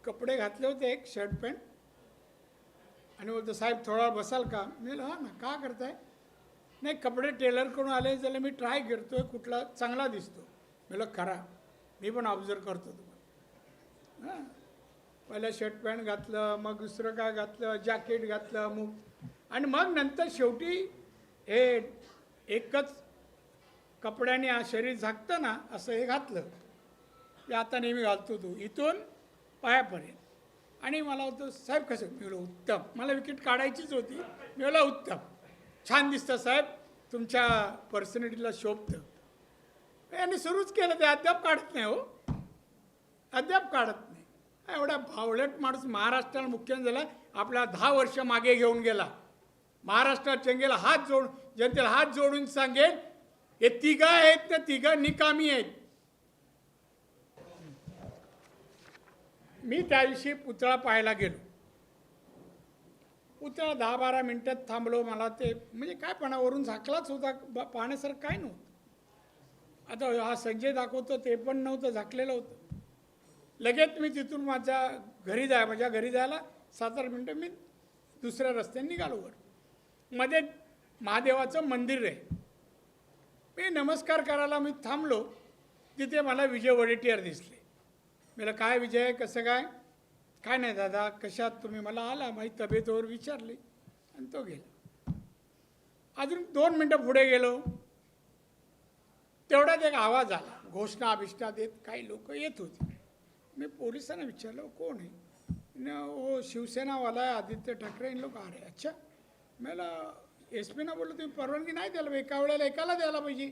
कपडे घातले होते, एक शर्ट पॅन्ट, आणि बोलतो साहेब थोडा वेळ बसाल का? मी म्हणलं हां ना, का करताय? नाही, कपडे टेलरकडून आले त्याला मी ट्राय करतोय कुठला चांगला दिसतो. मी म्हणलं करा, मी पण ऑब्झर्व करतो तुम्हाला. हां, पहिलं शर्ट पॅन्ट घातलं, मग दुसरं काय घातलं, जॅकेट घातलं, मग आणि मग नंतर शेवटी हे एकच कपड्याने शरीर झाकतं ना, असं हे घातलं. ते आता नेहमी घालतो तू इथून पायापर्यंत. आणि मला होतं साहेब कसं? मी बोललो उत्तम, मला विकेट काढायचीच होती. मी बोललो उत्तम, छान दिसतं साहेब, तुमच्या पर्सनॅलिटीला शोभतं. यांनी सुरूच केलं, ते अद्याप काढत नाही हो, अद्याप काढत नाही. एवढा भावलट माणूस महाराष्ट्राला मुख्यमंत्री झाला, आपल्या 10 वर्ष मागे घेऊन गेला. महाराष्ट्रात जनतेला हात जोडून सांगेल, हे तिघं आहेत ना, तिघं निकामी आहेत. मी त्या दिवशी पुतळा पाहायला गेलो. पुतळा 10-12 मिनटात थांबलो. मला ते म्हणजे काय पणावरून झाकलाच होता, पाहण्यासारखं काय नव्हतं. आता हा संजय दाखवतो ते पण नव्हतं, झाकलेलं होतं. लगेच मी तिथून माझ्या घरी जायला 7-8 मिनटं मी दुसऱ्या रस्त्याने निघालो. वर मध्ये महादेवाचं मंदिर आहे. मी नमस्कार करायला मी थांबलो, तिथे मला विजय वडेट्टीवार दिसले. मला काय विजय, कसं काय? काय नाही दादा, कशात तुम्ही? मला आला माझी तब्येतीवर विचारली आणि तो गेला. अजून 2 मिनटं पुढे गेलो, तेवढ्यात एक आवाज आला, घोषणा अभिष्णा देत काही लोक येत होते. मी पोलिसांना विचारलं कोण आहे? ओ शिवसेनावाला आहे, आदित्य ठाकरे. इन लोक अरे अच्छा. मला SP ना बोललो तुम्ही परवानगी नाही द्यायला, एका वेळेला एकाला द्यायला पाहिजे,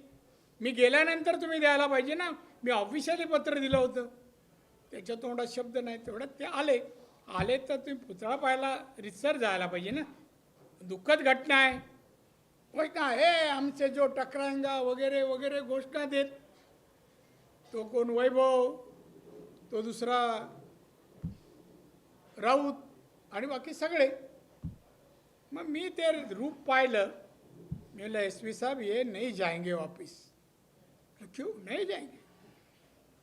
मी गेल्यानंतर तुम्ही द्यायला पाहिजे ना, मी ऑफिशियली पत्र दिलं होतं. त्याच्या तोंडात शब्द नाही. तेवढ्यात ते आले तर तुम्ही पुतळा पाहायला रितसर जायला पाहिजे ना, दुःखद घटना आहे. होय का? हे आमचे जो टकरांगा वगैरे वगैरे घोषणा देत, तो कोण वैभव, तो दुसरा राऊत आणि बाकी सगळे. मग मी ते रूप पाहिलं. मी बोला SP साहब ये नहीं जाएंगे वापिस. क्यों नहीं जाएंगे?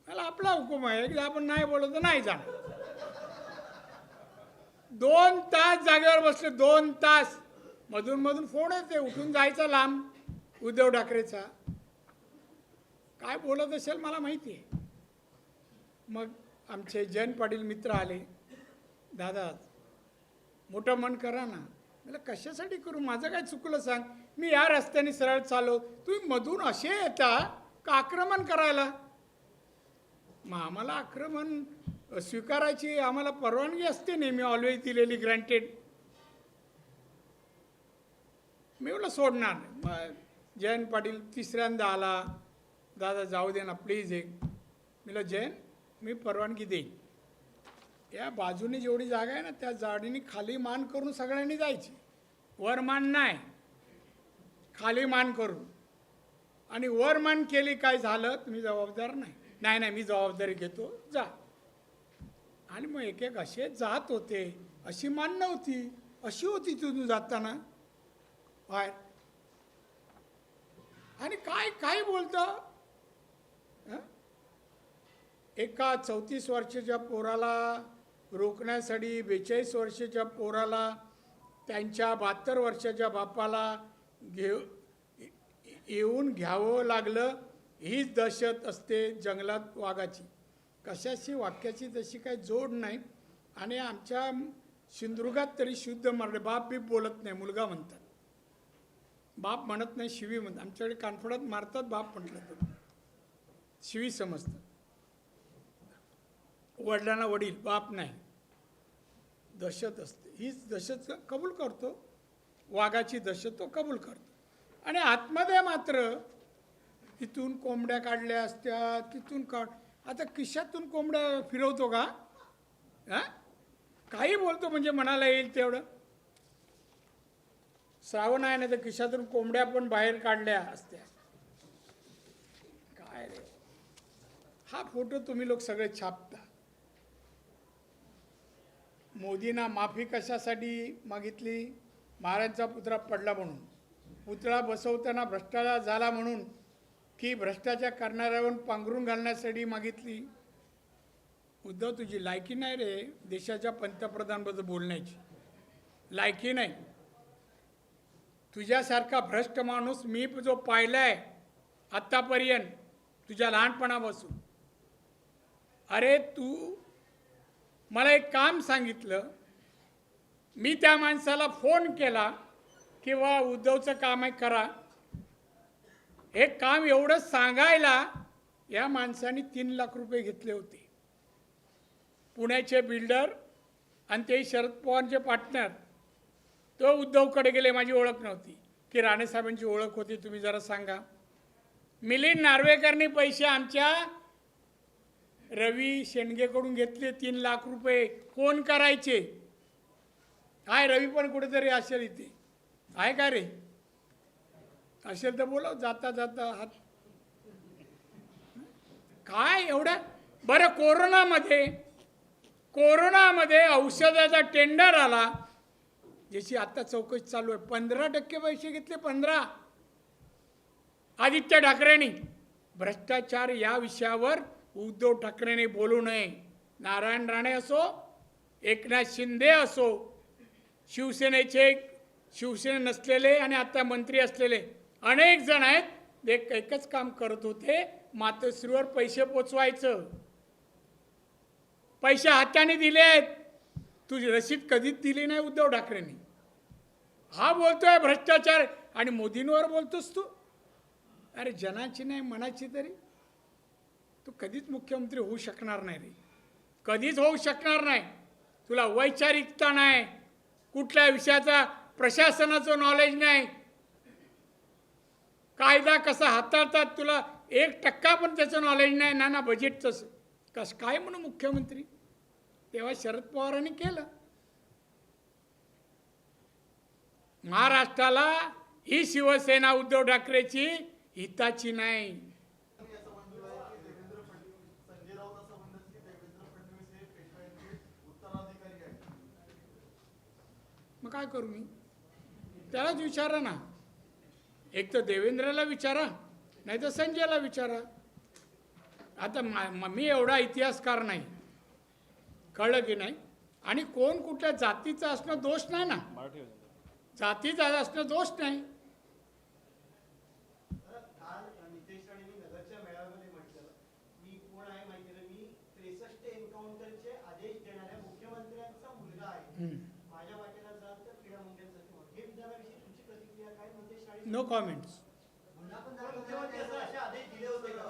मला आपला हुकूम आहे की आपण नाही बोललो तर नाही जाणार. 2 तास जागेवर बसले, 2 तास. मधून फोन येते, उठून जायचा लांब उद्धव ठाकरेचा. काय बोलत असेल मला माहिती आहे. मग आमचे जयंत पाटील मित्र आले, दादा मोठं मन करा ना. मला कशासाठी करू, माझं काय चुकलं सांग? मी या रस्त्याने सरळ चाललो, तुम्ही मधून असे येता का आक्रमण करायला? मग आम्हाला आक्रमण स्वीकारायची आम्हाला परवानगी असते नेहमी, ऑलवेज दिलेली, ग्रँटेड. मी बोला सोडणार नाही. मग जयंत पाटील तिसऱ्यांदा आला, दादा जाऊ दे ना प्लीज एक. मी जयंत मी परवानगी देईन, या बाजूने जेवढी जागा आहे ना त्या जाडीने खाली मान करून सगळ्यांनी जायची, वर मान नाही, खाली मान करून. आणि वर मान केली काय झालं तुम्ही जबाबदार नाही. नाही मी जबाबदारी घेतो, जा. आणि मग एक असे जात होते, अशी मान नव्हती, अशी होती तिथून जाताना बाहेर. आणि काय बोलतं, एका 34 वर्षाच्या पोराला रोखण्यासाठी 42 वर्षाच्या पोराला त्यांच्या 72 वर्षाच्या बापाला येऊन घ्यावं लागलं. हीच दहशत असते जंगलात वाघाची. कशाशी वाक्याची तशी काही जोड नाही. आणि आमच्या सिंधुदुर्गात तरी शुद्ध मराठी, बाप बी बोलत नाही, मुलगा म्हणतात. बाप म्हणत नाही, शिवी म्हणतात. आमच्याकडे कानफडात मारतात बाप म्हटलं तर शिवी समजतात. वडिलांना वडील, बाप नाही. दहशत असते, हीच दहशत कबूल करतो, वाघाची दहशत तो कबूल करतो. आणि आतमध्ये मात्र तिथून कोंबड्या काढल्या असत्या, तिथून आता खिशातून कोंबड्या फिरवतो का? काही बोलतो म्हणजे मनाला येईल तेवढं. श्रावण आहे ना, तर खिशातून कोंबड्या पण बाहेर काढल्या असत्या. काय रे, हा फोटो तुम्ही लोक सगळे छापता. मोदींना माफी कशासाठी मागितली? महाराजांचा पुतळा पडला म्हणून. पुतळा बसवताना भ्रष्टाचार झाला म्हणून की भ्रष्टाचार करणाऱ्यावर पांघरून घालण्यासाठी मागितली? उद्धव, तुझी लायकी नाही रे देशाच्या पंतप्रधानबद्दल बोलण्याची, लायकी नाही. तुझ्यासारखा भ्रष्ट माणूस मी जो पाहिलाय आत्तापर्यंत तुझ्या लहानपणापासून. अरे तू मला एक काम सांगितलं, मी त्या माणसाला फोन केला की वा उद्धवचं काम आहे करा. हे काम एवढं सांगायला या माणसाने 3 लाख रुपये घेतले होते. पुण्याचे बिल्डर आणि ते शरद पवारचे पार्टनर. तो उद्धवकडे गेले, माझी ओळख नव्हती, की राणेसाहेबांची ओळख होती, तुम्ही जरा सांगा. मिलिंद नार्वेकरनी पैसे आमच्या रवी शेंडगेकडून घेतले 3 लाख रुपये. फोन करायचे. काय रवी पण कुठेतरी असेल इथे, आहे का रे? असेल तर बोलव, जाता जाता हात. काय एवढं बरं. कोरोनामध्ये औषधाचा टेंडर आला, ज्याची आता चौकशी चालू आहे. 15% पैसे घेतले, 15. आदित्य ठाकरेंनी. भ्रष्टाचार या विषयावर उद्धव ठाकरेंनी बोलू नये. नारायण राणे असो, एकनाथ शिंदे असो, शिवसेने नसलेले आणि आता मंत्री असलेले अनेक जण आहेत. ते एकच काम करत होते, मातोश्रीवर पैसे पोचवायचं. पैसे हाताने दिले आहेत, तुझी रसीद कधीच दिली नाही उद्धव ठाकरेंनी. हा बोलतोय भ्रष्टाचार आणि मोदींवर बोलतोस तू. अरे जनाची नाही मनाची तरी. तू कधीच मुख्यमंत्री होऊ शकणार नाही रे, कधीच होऊ शकणार नाही. तुला वैचारिकता नाही, कुठल्या विषयाचा प्रशासनाचं नॉलेज नाही, कायदा कसा हाताळतात तुला 1% पण त्याचं नॉलेज नाही. ना बजेटचं कसं काय म्हणून मुख्यमंत्री. तेव्हा शरद पवारांनी केलं. महाराष्ट्राला ही शिवसेना उद्धव ठाकरेची हिताची नाही. मग काय करू मी? त्यालाच विचारा ना. एक तर देवेंद्रला विचारा, नाही तर संजयला विचारा. आता मी एवढा इतिहासकार नाही, कळलं की नाही. आणि कोण कुठल्या जातीचं असणं दोष नाही ना, जातीचा असणं दोष नाही. No comments.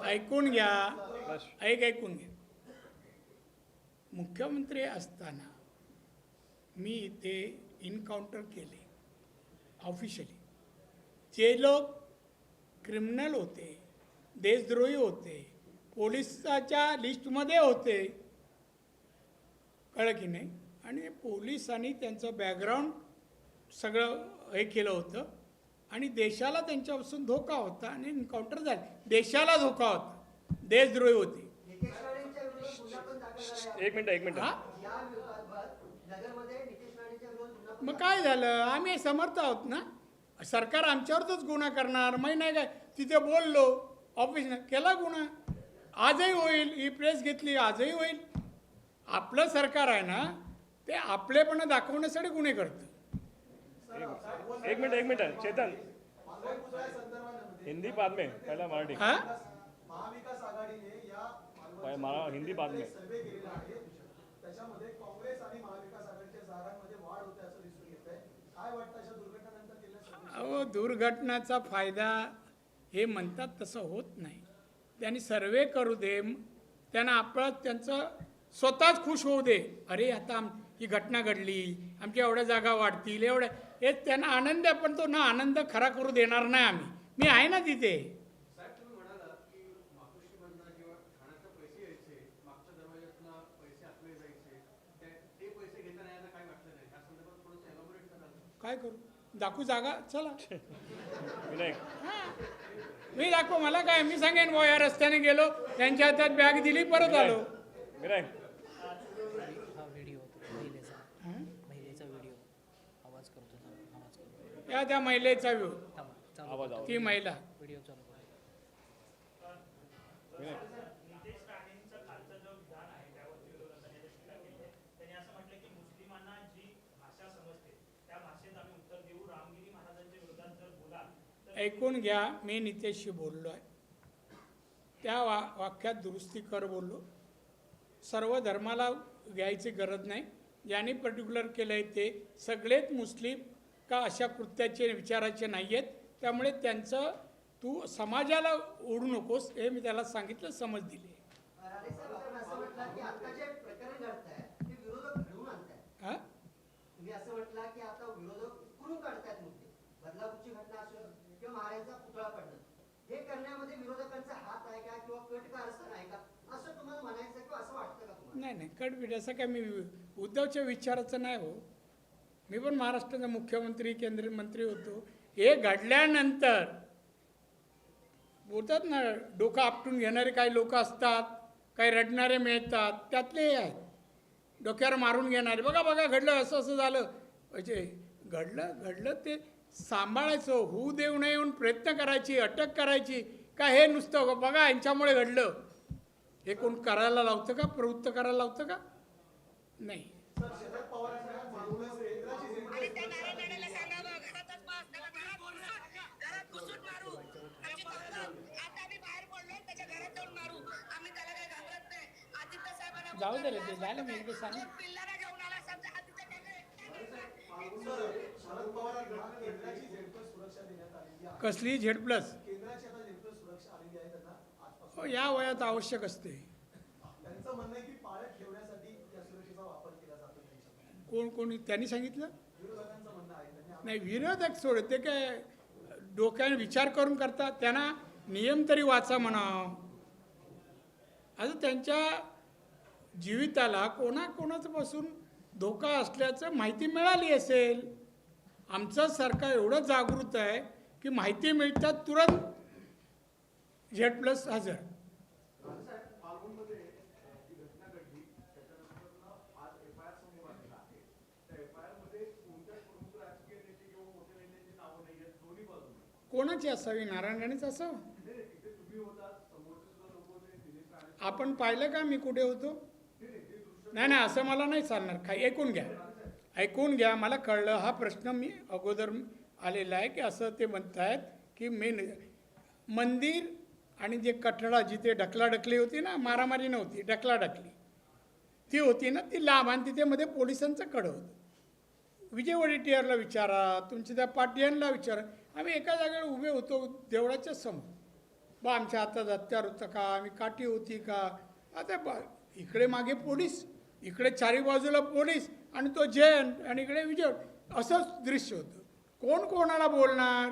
ऐकून घ्या, ऐकून घ्या. मुख्यमंत्री असताना मी इथे इन्काउंटर केले ऑफिशियली. जे लोक क्रिमिनल होते, देशद्रोही होते, पोलिसाच्या लिस्टमध्ये होते, कळलं की नाही. आणि पोलिसांनी त्यांचं बॅकग्राऊंड सगळं हे केलं होतं आणि देशाला त्यांच्यापासून धोका होता आणि एन्काउंटर झाले. देशाला धोका होता, देशद्रोही होते. एक मिनिट. मग काय झालं? आम्ही समर्थ आहोत ना. सरकार आमच्यावरच गुन्हा करणार मी नाही काय. तिथे बोललो, ऑफिसनं केला गुन्हा, आजही होईल. ही प्रेस घेतली, आजही होईल. आपलं सरकार आहे ना, ते आपलेपणा दाखवण्यासाठी गुन्हे करतं. एक मिनट चेतन, हिंदी बाद में पहला मराठी. महाविकास आघाडीने हिंदी बाद में त्याच्यामध्ये काँग्रेस आणि महाविकास आघाडीच्या जागांमध्ये वाढ होते असं दिसून येतंय. काय वाटतं अशा दुर्घटनानंतर केल्या? अहो, दुर्घटनाचा फायदा हे म्हणतात तसं होत नाही. त्यांनी सर्वे करू दे, त्यांना आपलं त्यांचं स्वतःच खुश होऊ दे. अरे आता ही घटना घडली, आमच्या एवढ्या जागा वाढतील, एवढ्या, हे त्यांना आनंद आहे. पण तो ना आनंद खरा करू देणार नाही आम्ही. मी आहे ना तिथे. काय करू? दाखवू जागा? चला मी दाखव. मला काय, मी सांगेन या रस्त्याने गेलो, त्यांच्या हातात बॅग दिली, परत आलो. या त्या महिलेचा ती महिला ऐकून घ्या, मी नितेशशी बोललो आहे. त्या वाक्यात दुरुस्ती कर बोललो. सर्व धर्माला घ्यायची गरज नाही. ज्यांनी पर्टिक्युलर केलं आहे ते सगळेच मुस्लिम का अशा कृत्याचे विचाराचे नाही आहेत. त्यामुळे त्यांचं तू समाजाला ओढू नकोस हे मी त्याला सांगितलं, समज दिली. राणे साहेब, आपण असं म्हटलं की आता जे प्रकरण घडतंय ते विरोधक घडवून आणतायत. हां तुम्ही असं म्हटलं की आता विरोधक उकरून काढतायत मुद्दे. बदलापूरची घटना असो किंवा महाराजांचा पुतळा पडणं, हे करण्यामध्ये विरोधकांचा हात आहे का किंवा कट कारस्थान आहे का, असं तुम्हाला म्हणायचं किंवा असं वाटतं का तुम्हाला? नाही नाही, कटबीट असं काय मी उद्धवच्या विचाराचं नाही हो. मी पण महाराष्ट्राचा मुख्यमंत्री केंद्रीय मंत्री होतो. हे घडल्यानंतर बोलतात ना, डोकं आपटून घेणारे काही लोक असतात, काही रडणारे मिळतात, त्यातले हे आहेत. डोक्यावर मारून घेणारे, बघा बघा घडलं, असं असं झालं. म्हणजे घडलं ते सांभाळायचं, होऊ देऊ नये म्हणून प्रयत्न करायची, अटक करायची का हे नुसतं बघा यांच्यामुळे घडलं हे कोण करायला लावतं का, प्रवृत्त करायला लावतं का? नाही. सर, शरद पवारांना मागूनच केंद्राची आणि त्या नारायणाला सांगावं घरातच बस, त्याला घरात घुसून मारू. आमची फक्त आता आम्ही बाहेर पडलो त्याच्या घरात जाऊन मारू. आम्ही त्याला काही घाबरत नाही. आदित्य साहेबांना जाऊ दे रे, ते झालं मी एकदा सांग. पिल्लाला घेऊन आला समजा आदित्य शरद पवारांना केंद्राची झेडपीएस सुरक्षा देण्यात आलेली आहे. कसली झेड+? केंद्राची आता झेडपीएस सुरक्षा आलेली आहे त्यांना आजपासून. हो, या वयात आवश्यक असते. त्यांचं म्हणणं आहे की पाळत ठेवण्यासाठी या सुरक्षेचा वापर केला जातो त्यांच्याकडे. कोणी त्यांनी सांगितलं? विरोधकांचं म्हणणं आहे त्यांनी नाही, विरोधक सोड, ते काय डोक्याने विचार करून करतात. त्यांना नियम तरी वाचा म्हणावं. आता त्यांच्या जीविताला कोणाकोणाचं पासून धोका असल्याचं माहिती मिळाली असेल. आमचं सरकार एवढं जागृत आहे की माहिती मिळतात तुरंत झेड+ हजर. कोणाची असावी? नारायण राणेच असावं? आपण पाहिलं का मी कुठे होतो? नाही नाही, असं मला नाही चालणार. काही ऐकून घ्या. मला कळलं, हा प्रश्न मी अगोदर आलेला आहे की असं ते म्हणतायत की मेन मंदिर आणि जे कठडा जिथे ढकलाढकली होती ना, मारामारी नव्हती, ढकलाढकली ती होती ना, ती लांब आणि तिथे मध्ये पोलिसांचं कडं होतं. विजय वडेट्टीवारला विचारा, तुमच्या त्या पाटियांना विचारा. आम्ही एका जागेवर उभे होतो देवळाच्या समोर. बा आमच्या हातात हत्यार होतं का, आम्ही काठी होती का? आता इकडे मागे पोलीस, इकडे चारी बाजूला पोलीस आणि तो जैन आणि इकडे विजय, असंच दृश्य होतं. कोण कोणाला बोलणार?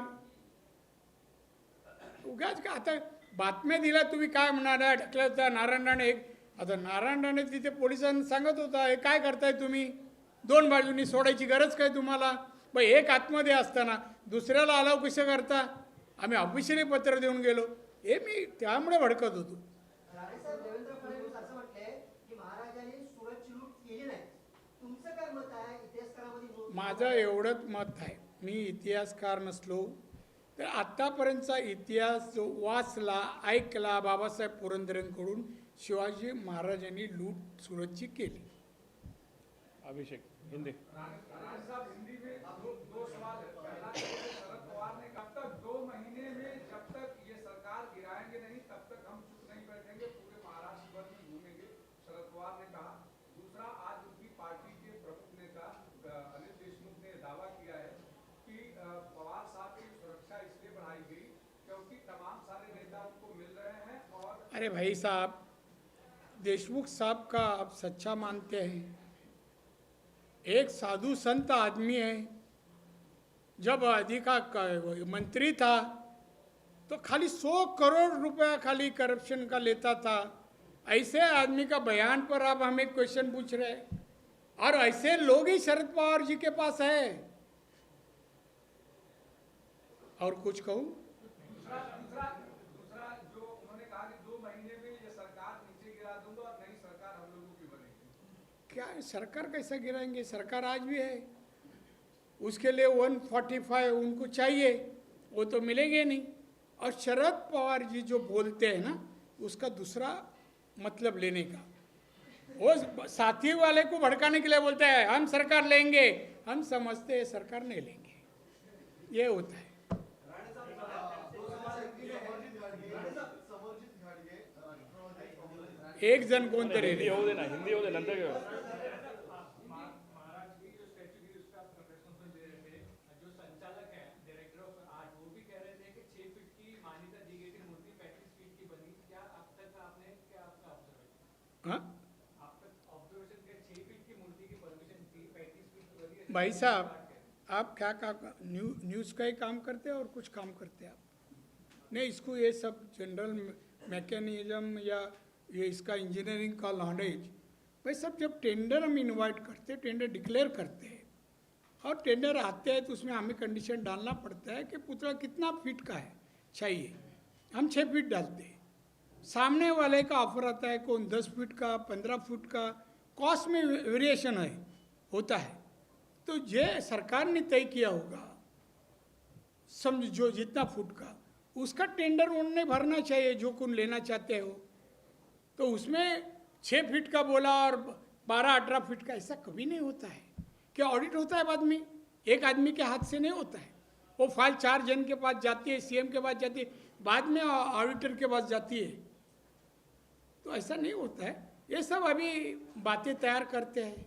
उगाच का आता बातम्या दिल्या तुम्ही काय म्हणाला ढकल्या होता नारायण राणे. आता नारायण राणे तिथे पोलिसांना सांगत होता, हे काय करताय तुम्ही? दोन बाजूंनी सोडायची गरज काय तुम्हाला? मग एक आतमध्ये असताना दुसऱ्याला अलाव कसं करता? आम्ही ऑफिशियली पत्र देऊन गेलो. हे मी त्यामुळे भडकत होतो. राणे साहेब, देवेंद्र फडणवीस असं म्हटलंय की महाराजांनी सुरतची लूट केली नाही. तुमचं काय मत आहे? इतिहासकारामध्ये माझं एवढंच मत आहे, मी इतिहासकार नसलो तर आत्तापर्यंतचा इतिहास जो वाचला ऐकला बाबासाहेब पुरंदरेंकडून, शिवाजी महाराजांनी लूट सुरतची केली. अभिषेक हिंदी. हिंदी में दो सवाल है। पहला, शरद पवार ने कहा तक 2 महीने में जब तक ये सरकार गिराएंगे नहीं तब तक हम चुप नहीं बैठेंगे, पूरे महाराष्ट्र भर में घूमेंगे, शरद पवार ने कहा। दूसरा, आज उनकी पार्टी के प्रमुख नेता अनिल देशमुख ने दावा किया है कि पवार साहब की सुरक्षा इसलिए बढ़ाई गई क्योंकि तमाम सारे नेता उनको मिल रहे हैं। और अरे भाई साहब, देशमुख साहब का आप सच्चा मानते हैं? एक साधु संत आदमी है, जब मंत्री था तो खाली 100 करोड़ रुपया खाली करप्शन का लेता था। ऐसे आदमी का बयान पर आप हमें क्वेश्चन पूछ रहे हैं, और ऐसे लोग ही शरद पवार जी के पास है। और कुछ कहूँ? दूसरा जो उन्होंने कहा कि 2 महीने में ये सरकार नीचे गिरा दूंगा और नई सरकार हम लोगों की बनेगी। क्या सरकार कैसा गिराएंगे? सरकार आज भी है, उसके लिए 145 उनको चाहिए, वो तो मिलेंगे नहीं। और शरद पवार जी जो बोलते हैं ना, उसका दूसरा मतलब लेने का, वो साथी वाले को भड़काने के लिए बोलते हैं हम सरकार लेंगे, हम समझते हैं सरकार नहीं लेंगे, ये होता है। एक जण कोणतरी हिंदी रे. होऊ दे ना, हिंदी होऊ दे, नंतर घेऊ. महाराज की जो स्टैचू की उसका प्रेस कॉन्फ्रेंस दे रहे थे, जो संचालक है डायरेक्टर ऑफ आर्ट, वो भी कह रहे थे कि 6 फीट की मान्यता दी गई थी, मूर्ति 35 फीट की बनी. क्या अब तक आपने क्या आपका ऑब्जर्वेशन हाँ आप तक ऑब्जर्वेशन के 6 फीट की मूर्ति की परमिशन थी, 35 फीट की बनी. भाई साहब, आप क्या न्यूज़ का ही काम करते हैं और कुछ काम करते हैं आप? नहीं, इसको ये सब जनरल मैकेनिज्म या ये इसका इंजीनियरिंग का नॉलेज, भाई सब जब टेंडर हम इनवाइट करते हैं, टेंडर डिक्लेयर करते हैं और टेंडर आते हैं तो उसमें हमें कंडीशन डालना पड़ता है कि पुतला कितना फीट का है चाहिए. हम 6 फीट डालते हैं. सामने वाले का ऑफर आता है कौन 10 फीट का, 15 फीट का, कॉस्ट में वेरिएशन है होता है. तो ये सरकार ने तय किया होगा, समझ जो जितना फुट का उसका टेंडर उन्होंने भरना चाहिए जो कौन लेना चाहते हो. तो उसमें 6 फीट का बोला और 12-18 फीट का, ऐसा कभी नहीं होता है. क्या ऑडिट होता है बाद में? एक आदमी के हाथ से नहीं होता है. वो फाइल 4 जन के पास जाती है, सीएम के पास जाती है, बाद में ऑडिटर के पास जाती है. तो ऐसा नहीं होता है. ये सब अभी बातें तैयार करते हैं.